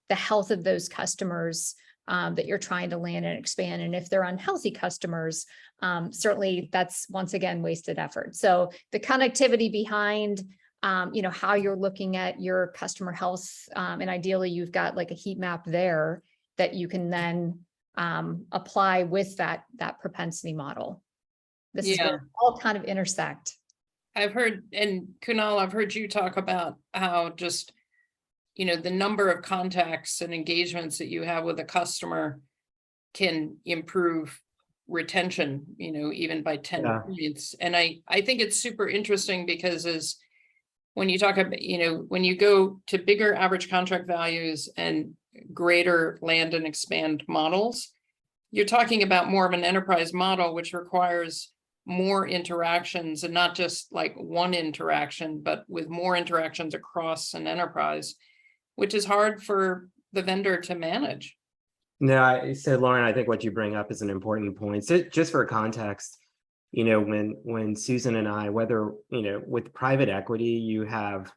the health of those customers that you're trying to land and expand. And if they're unhealthy customers, certainly that's once again wasted effort. So the connectivity behind how you're looking at your customer health, and ideally you've got like a heat map there that you can then apply with that propensity model. This is where it all kind of intersect. I've heard, and Kunal, I've heard you talk about how just, the number of contacts and engagements that you have with a customer can improve retention, even by 10 points. And I think it's super interesting because when you talk about, when you go to bigger average contract values and greater land and expand models, you're talking about more of an enterprise model, which requires more interactions, and not just like one interaction, but with more interactions across an enterprise, which is hard for the vendor to manage. No, so Lauren, I think what you bring up is an important point. So just for context, when Susan and I, whether, with private equity, you have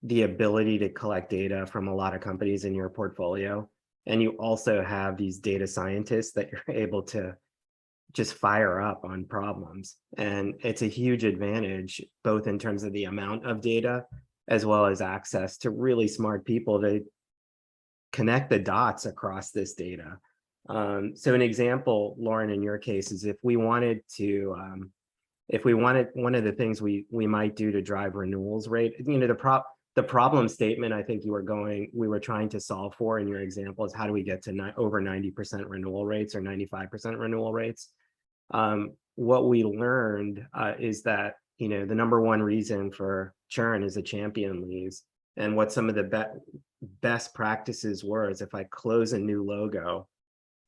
the ability to collect data from a lot of companies in your portfolio. And you also have these data scientists that you're able to just fire up on problems. And it's a huge advantage, both in terms of the amount of data, as well as access to really smart people to connect the dots across this data. So an example, Lauren, in your case, is if we wanted, one of the things we might do to drive renewals rate, the problem statement I think we were trying to solve for in your example is how do we get to over 90% renewal rates or 95% renewal rates? What we learned is that, the number one reason for churn is a champion leaves. And what some of the best practices were is if I close a new logo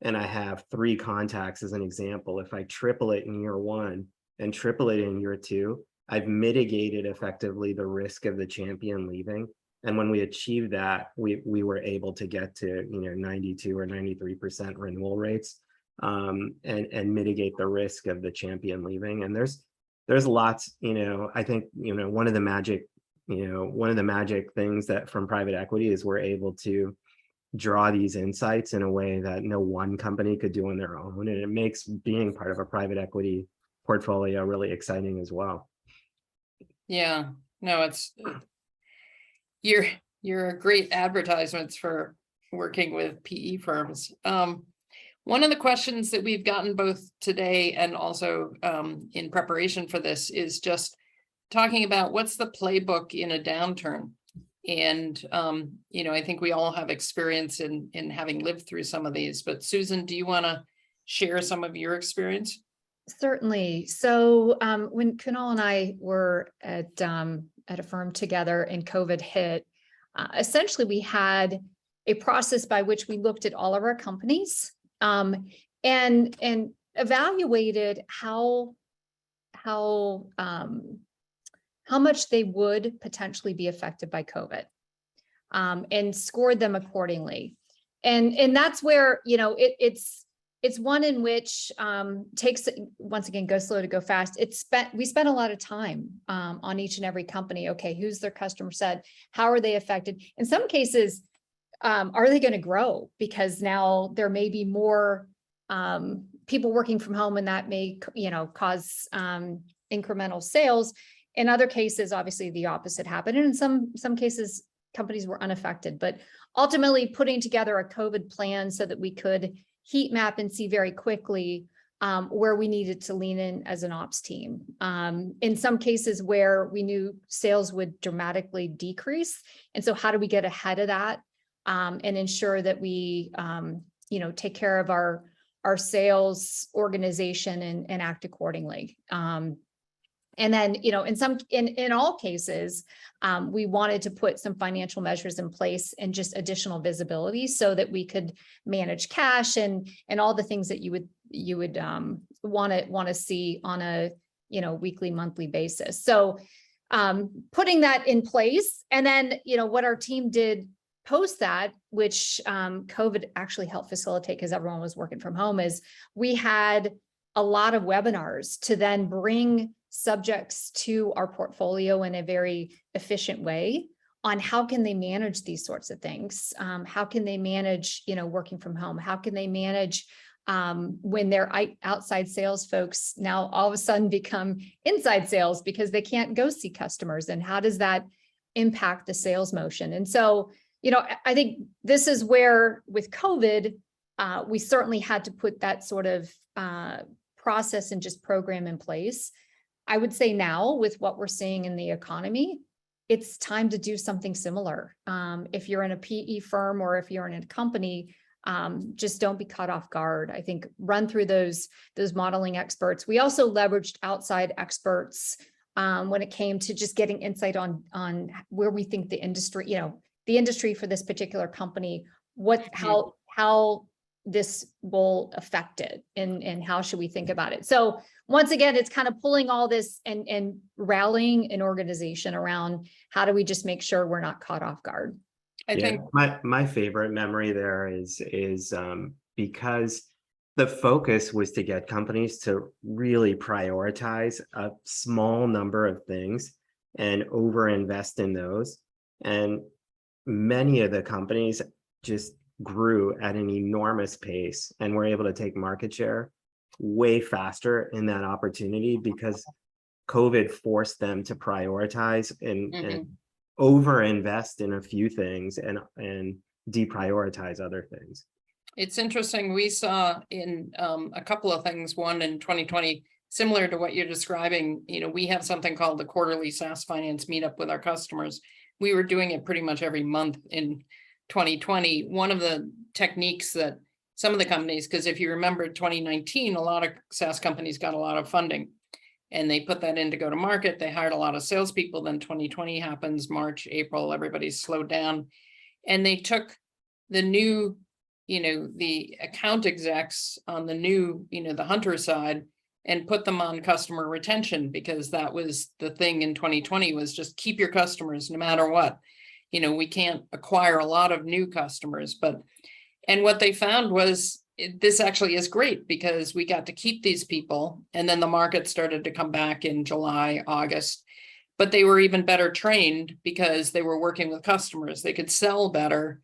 and I have 3 contacts as an example, if I triple it in year 1 and triple it in year 2, I've mitigated effectively the risk of the champion leaving. And when we achieved that, we were able to get to 92 or 93% renewal rates, and mitigate the risk of the champion leaving. And there's lots, I think, one of the magic things that from private equity is we're able to draw these insights in a way that no one company could do on their own. And it makes being part of a private equity portfolio really exciting as well. Yeah, no, you're a great advertisements for working with PE firms. One of the questions that we've gotten both today and also in preparation for this is just talking about what's the playbook in a downturn. And, I think we all have experience in having lived through some of these, but Susan, do you want to share some of your experience? Certainly. So when Kunal and I were at a firm together and COVID hit, essentially we had a process by which we looked at all of our companies and evaluated how much they would potentially be affected by COVID, and scored them accordingly. And that's where, it's one in which takes, once again, go slow to go fast. We spent a lot of time on each and every company. Okay, who's their customer set? How are they affected? In some cases, are they going to grow? Because now there may be more people working from home, and that may, cause incremental sales. In other cases, obviously the opposite happened. And in some cases, companies were unaffected. But ultimately putting together a COVID plan so that we could heat map and see very quickly where we needed to lean in as an ops team. In some cases where we knew sales would dramatically decrease. And so how do we get ahead of that and ensure that we, take care of our sales organization and act accordingly. And then, in all cases, we wanted to put some financial measures in place and just additional visibility so that we could manage cash and all the things that you would want to see on a, weekly, monthly basis. So putting that in place, and then, what our team did post that, which COVID actually helped facilitate because everyone was working from home, is we had a lot of webinars to then bring subjects to our portfolio in a very efficient way on how can they manage these sorts of things. How can they manage, working from home? How can they manage when their outside sales folks now all of a sudden become inside sales because they can't go see customers? And how does that impact the sales motion? And so, I think this is where with COVID, we certainly had to put that sort of process and just program in place. I would say now with what we're seeing in the economy, it's time to do something similar. If you're in a PE firm or if you're in a company, just don't be caught off guard. I think run through those modeling experts. We also leveraged outside experts when it came to just getting insight on where we think the industry, the industry for this particular company, how this will affect it and how should we think about it. So once again, it's kind of pulling all this and rallying an organization around how do we just make sure we're not caught off guard. I think my favorite memory there is because the focus was to get companies to really prioritize a small number of things and overinvest in those. And many of the companies just grew at an enormous pace and were able to take market share way faster in that opportunity because COVID forced them to prioritize and overinvest in a few things and deprioritize other things. It's interesting. We saw in a couple of things. One in 2020, similar to what you're describing, we have something called the quarterly SaaS Finance meetup with our customers. We were doing it pretty much every month in 2020. One of the techniques that some of the companies, because if you remember 2019, a lot of SaaS companies got a lot of funding and they put that in to go to market. They hired a lot of salespeople. Then 2020 happens, March, April, everybody's slowed down. And they took the new, the account execs on the new, the hunter side and put them on customer retention because that was the thing in 2020 was just keep your customers no matter what. We can't acquire a lot of new customers, and what they found was this actually is great because we got to keep these people. And then the market started to come back in July, August, but they were even better trained because they were working with customers. They could sell better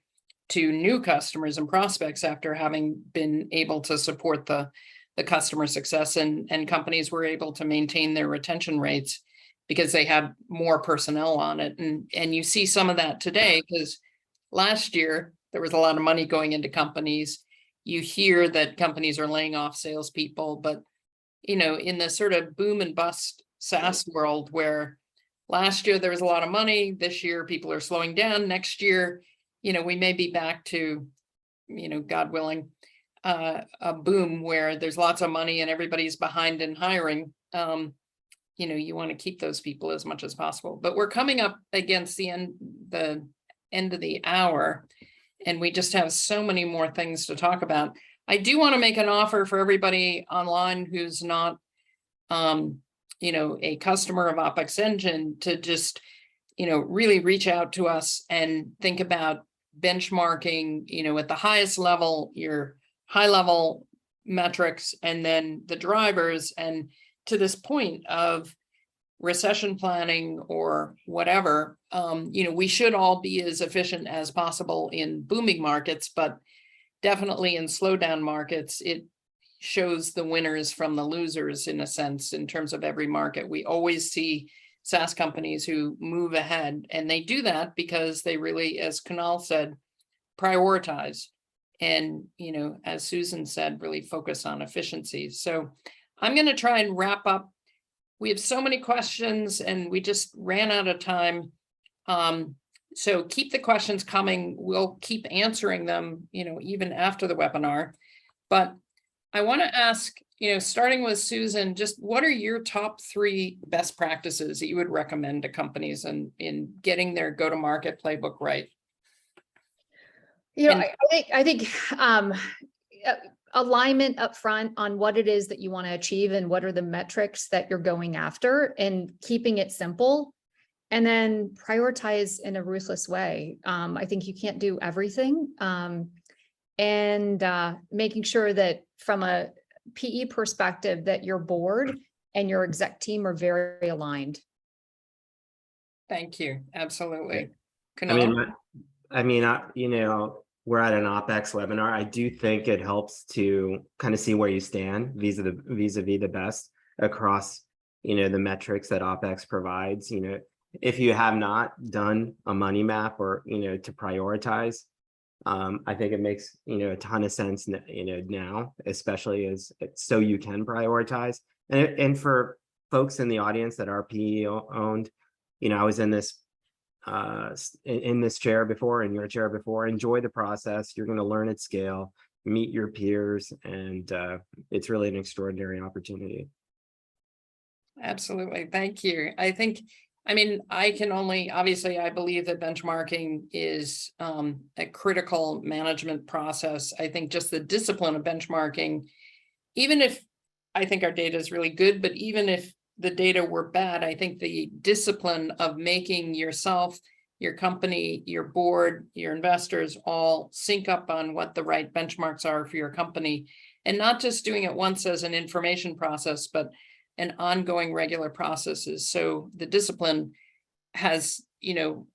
to new customers and prospects after having been able to support the customer success, and companies were able to maintain their retention rates because they had more personnel on it. And you see some of that today because last year there was a lot of money going into companies. You hear that companies are laying off salespeople, but in the sort of boom and bust SaaS world where last year there was a lot of money, this year people are slowing down, next year, we may be back to, God willing, a boom where there's lots of money and everybody's behind in hiring. You want to keep those people as much as possible. But we're coming up against the end of the hour, and we just have so many more things to talk about. I do want to make an offer for everybody online who's not, a customer of OpEx Engine to just, really reach out to us and think about benchmarking, at the highest level, your high level metrics, and then the drivers. And to this point of recession planning or whatever, we should all be as efficient as possible in booming markets, but definitely in slowdown markets, it shows the winners from the losers in a sense, in terms of every market. We always see SaaS companies who move ahead, and they do that because they really, as Kunal said, prioritize. And, as Susan said, really focus on efficiencies. So I'm going to try and wrap up. We have so many questions and we just ran out of time. So keep the questions coming. We'll keep answering them, even after the webinar. But I want to ask, starting with Susan, just what are your top 3 best practices that you would recommend to companies in getting their go-to-market playbook right? I think alignment up front on what it is that you want to achieve and what are the metrics that you're going after, and keeping it simple And then prioritize in a ruthless way. I think you can't do everything. And making sure that from a PE perspective, that your board and your exec team are very aligned. Thank you. Absolutely. I Kunal? mean, we're at an OpEx webinar. I do think it helps to kind of see where you stand vis-a-vis the best across, the metrics that OpEx provides. If you have not done a money map or, to prioritize, I think it makes, a ton of sense, now, especially as so you can prioritize. And for folks in the audience that are PE owned, I was in this chair before, in your chair before. Enjoy the process. You're going to learn at scale, meet your peers, and it's really an extraordinary opportunity. Absolutely. Thank you. Obviously, I believe that benchmarking is a critical management process. I think just the discipline of benchmarking, even if I think our data is really good, but even if the data were bad, I think the discipline of making yourself, your company, your board, your investors all sync up on what the right benchmarks are for your company, and not just doing it once as an information process, but an ongoing regular processes. So the discipline has,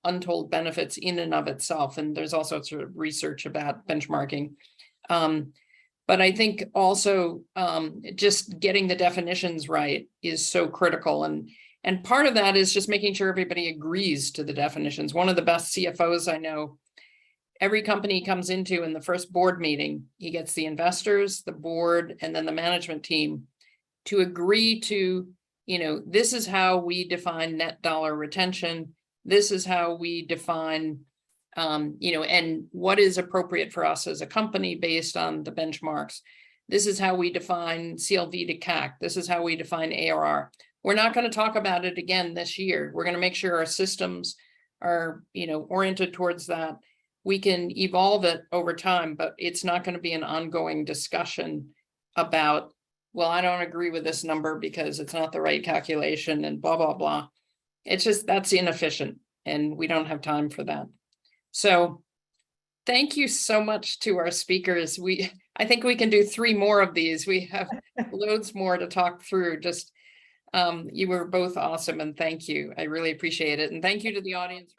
untold benefits in and of itself. And there's also sort of research about benchmarking. But I think also just getting the definitions right is so critical. And part of that is just making sure everybody agrees to the definitions. One of the best CFOs I know, every company he comes into in the first board meeting, he gets the investors, the board, and then the management team to agree to, this is how we define net dollar retention. This is how we define, and what is appropriate for us as a company based on the benchmarks. This is how we define CLV to CAC. This is how we define ARR. We're not going to talk about it again this year. We're going to make sure our systems are, oriented towards that. We can evolve it over time, but it's not going to be an ongoing discussion about, well, I don't agree with this number because it's not the right calculation and blah, blah, blah. It's just, that's inefficient and we don't have time for that. So thank you so much to our speakers. I think we can do 3 more of these. We have loads more to talk through. Just, you were both awesome and thank you. I really appreciate it. And thank you to the audience.